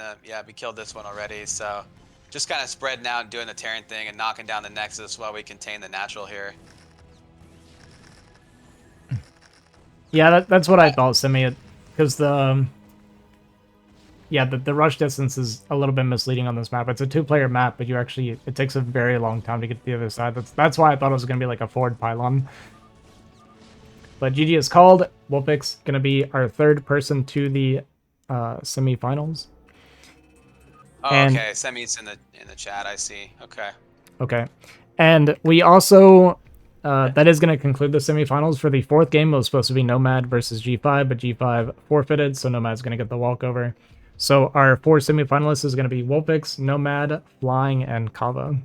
Speaker 2: we killed this one already, so just kind of spreading out and doing the Terran thing and knocking down the Nexus while we contain the natural here.
Speaker 1: Yeah, that's what I thought, Simi, because the rush distance is a little bit misleading on this map. It's a 2-player map, but it takes a very long time to get to the other side. That's why I thought it was going to be like a forward pylon. But GG is called. Wolfix going to be our 3rd person to the semifinals.
Speaker 2: Oh, okay, Semi's in the chat, I see. Okay.
Speaker 1: And we also that is going to conclude the semifinals. For the 4th game, it was supposed to be Nomad versus G5, but G5 forfeited, so Nomad's going to get the walkover. So our 4 semifinalists is going to be Wolfix, Nomad, Flying, and Kava.